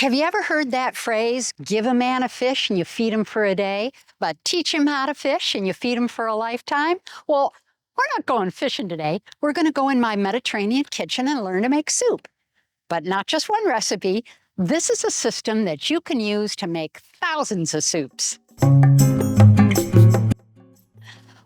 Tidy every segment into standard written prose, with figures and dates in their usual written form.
Have you ever heard that phrase, give a man a fish and you feed him for a day, but teach him how to fish and you feed him for a lifetime? Well, we're not going fishing today. We're going to go in my Mediterranean kitchen and learn to make soup. But not just one recipe. This is a system that you can use to make thousands of soups.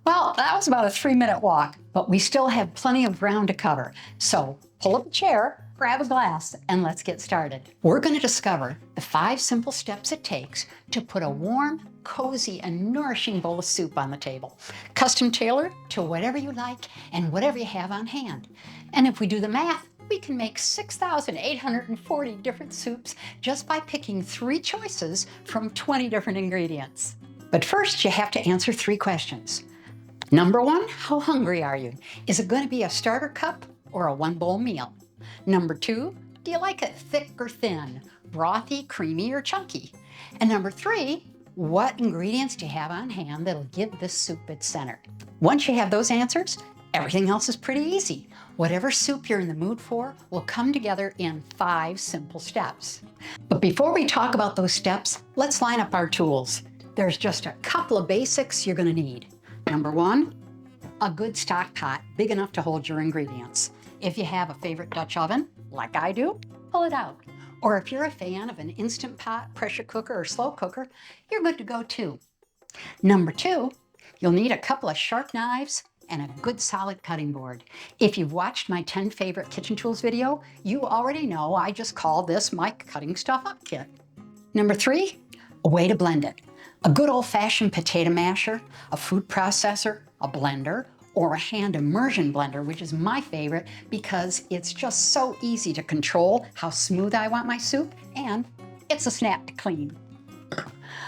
Well, that was about a 3-minute walk, but we still have plenty of ground to cover. So pull up a chair, grab a glass, and let's get started. We're going to discover the 5 simple steps it takes to put a warm, cozy, and nourishing bowl of soup on the table. Custom tailored to whatever you like and whatever you have on hand. And if we do the math, we can make 6,840 different soups just by picking 3 choices from 20 different ingredients. But first, you have to answer 3 questions. Number 1, how hungry are you? Is it going to be a starter cup or a 1-bowl meal? Number 2, do you like it thick or thin, brothy, creamy, or chunky? And number 3, what ingredients do you have on hand that'll give this soup its center? Once you have those answers, everything else is pretty easy. Whatever soup you're in the mood for will come together in 5 simple steps. But before we talk about those steps, let's line up our tools. There's just a couple of basics you're going to need. Number 1, a good stock pot big enough to hold your ingredients. If you have a favorite Dutch oven, like I do, pull it out. Or if you're a fan of an Instant Pot, pressure cooker, or slow cooker, you're good to go too. Number 2, you'll need a couple of sharp knives and a good solid cutting board. If you've watched my 10 favorite kitchen tools video, you already know I just call this my cutting stuff up kit. Number 3, a way to blend it. A good old-fashioned potato masher, a food processor, a blender, or a hand immersion blender, which is my favorite because it's just so easy to control how smooth I want my soup, and it's a snap to clean.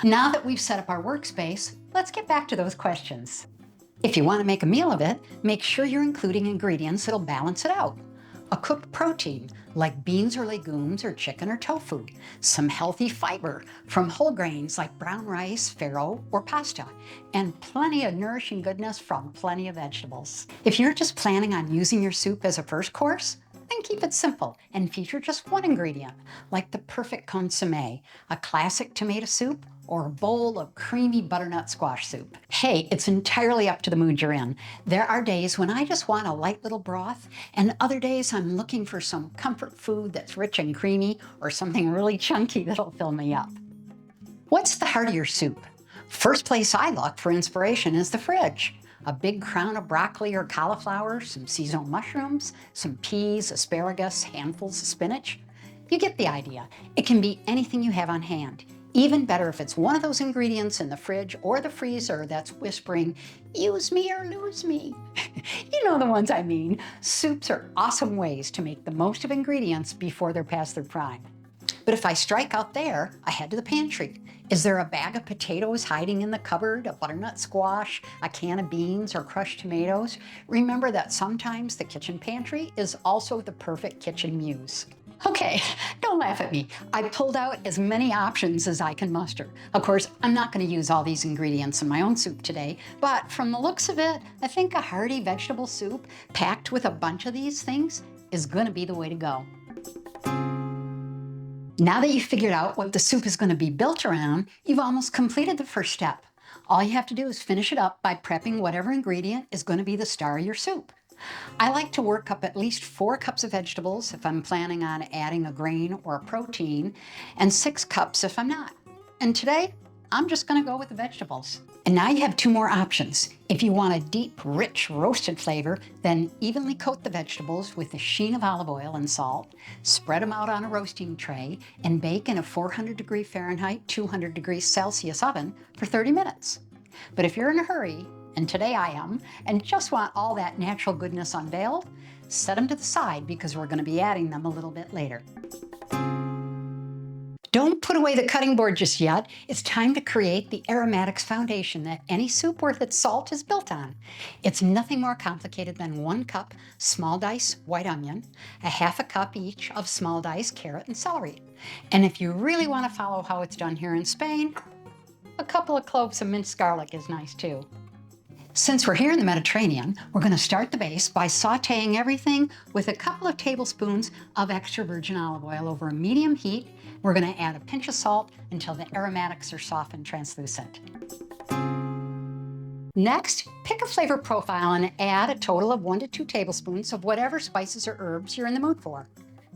Now that we've set up our workspace, let's get back to those questions. If you want to make a meal of it, make sure you're including ingredients that'll balance it out. A cooked protein, like beans or legumes or chicken or tofu. Some healthy fiber from whole grains like brown rice, farro, or pasta. And plenty of nourishing goodness from plenty of vegetables. If you're just planning on using your soup as a first course, then keep it simple and feature just one ingredient, like the perfect consommé, a classic tomato soup, or a bowl of creamy butternut squash soup. Hey, it's entirely up to the mood you're in. There are days when I just want a light little broth, and other days I'm looking for some comfort food that's rich and creamy, or something really chunky that'll fill me up. What's the heart of your soup? First place I look for inspiration is the fridge. A big crown of broccoli or cauliflower, some seasonal mushrooms, some peas, asparagus, handfuls of spinach. You get the idea. It can be anything you have on hand. Even better if it's one of those ingredients in the fridge or the freezer that's whispering, use me or lose me. You know the ones I mean. Soups are awesome ways to make the most of ingredients before they're past their prime. But if I strike out there, I head to the pantry. Is there a bag of potatoes hiding in the cupboard, a butternut squash, a can of beans, or crushed tomatoes? Remember that sometimes the kitchen pantry is also the perfect kitchen muse. Okay, don't laugh at me. I pulled out as many options as I can muster. Of course, I'm not going to use all these ingredients in my own soup today, but from the looks of it, I think a hearty vegetable soup packed with a bunch of these things is going to be the way to go. Now that you've figured out what the soup is going to be built around, you've almost completed the first step. All you have to do is finish it up by prepping whatever ingredient is going to be the star of your soup. I like to work up at least 4 cups of vegetables if I'm planning on adding a grain or a protein, and 6 cups if I'm not. And today, I'm just going to go with the vegetables. And now you have 2 more options. If you want a deep, rich, roasted flavor, then evenly coat the vegetables with a sheen of olive oil and salt, spread them out on a roasting tray, and bake in a 400-degree Fahrenheit, 200-degree Celsius oven for 30 minutes. But if you're in a hurry, and today I am, and just want all that natural goodness unveiled, set them to the side because we're going to be adding them a little bit later. Don't put away the cutting board just yet. It's time to create the aromatics foundation that any soup worth its salt is built on. It's nothing more complicated than 1 cup small dice white onion, a half a cup each of small dice carrot and celery. And if you really want to follow how it's done here in Spain, a couple of cloves of minced garlic is nice too. Since we're here in the Mediterranean, we're going to start the base by sauteing everything with a couple of tablespoons of extra virgin olive oil over a medium heat. We're going to add a pinch of salt until the aromatics are soft and translucent. Next, pick a flavor profile and add a total of 1 to 2 tablespoons of whatever spices or herbs you're in the mood for.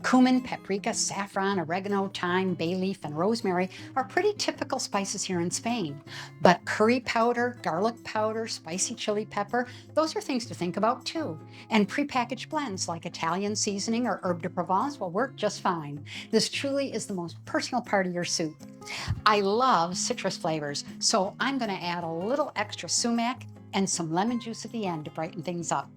Cumin, paprika, saffron, oregano, thyme, bay leaf, and rosemary are pretty typical spices here in Spain. But curry powder, garlic powder, spicy chili pepper, those are things to think about too. And prepackaged blends like Italian seasoning or herb de Provence will work just fine. This truly is the most personal part of your soup. I love citrus flavors, so I'm going to add a little extra sumac and some lemon juice at the end to brighten things up.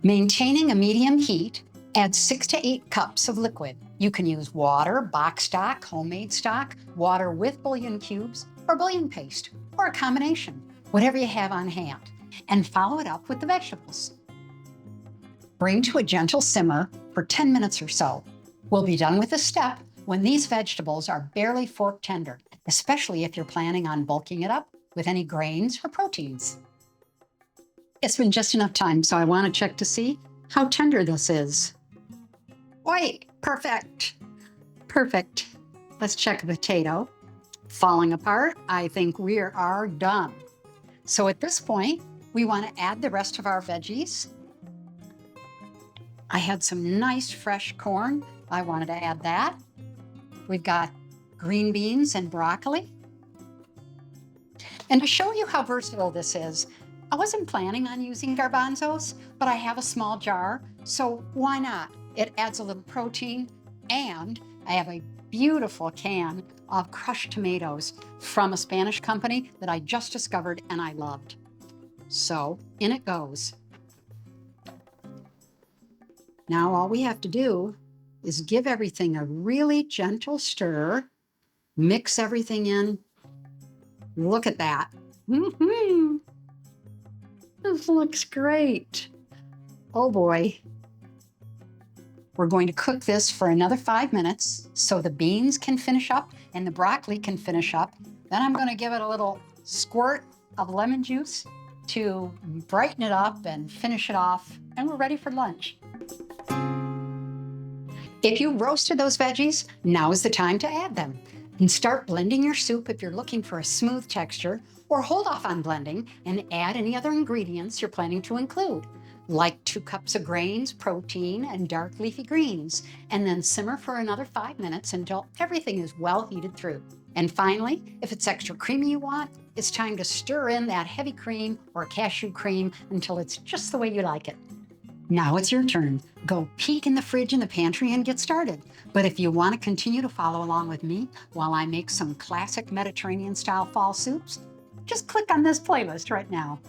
Maintaining a medium heat, add 6 to 8 cups of liquid. You can use water, box stock, homemade stock, water with bouillon cubes, or bouillon paste, or a combination, whatever you have on hand, and follow it up with the vegetables. Bring to a gentle simmer for 10 minutes or so. We'll be done with this step when these vegetables are barely fork tender, especially if you're planning on bulking it up with any grains or proteins. It's been just enough time, so I want to check to see how tender this is. Wait, perfect. Perfect. Let's check a potato. Falling apart. I think we are done. So at this point, we want to add the rest of our veggies. I had some nice fresh corn. I wanted to add that. We've got green beans and broccoli. And to show you how versatile this is, I wasn't planning on using garbanzos, but I have a small jar, so why not? It adds a little protein, and I have a beautiful can of crushed tomatoes from a Spanish company that I just discovered and I loved. So in it goes. Now all we have to do is give everything a really gentle stir, mix everything in. Look at that. This looks great. Oh boy. We're going to cook this for another 5 minutes so the beans can finish up and the broccoli can finish up. Then I'm going to give it a little squirt of lemon juice to brighten it up and finish it off, and we're ready for lunch. If you roasted those veggies, now is the time to add them. And start blending your soup if you're looking for a smooth texture, or hold off on blending and add any other ingredients you're planning to include, like 2 cups of grains, protein, and dark leafy greens, and then simmer for another 5 minutes until everything is well heated through. And finally, if it's extra creamy you want, it's time to stir in that heavy cream or cashew cream until it's just the way you like it. Now it's your turn. Go peek in the fridge in the pantry and get started. But if you want to continue to follow along with me while I make some classic Mediterranean-style fall soups, just click on this playlist right now.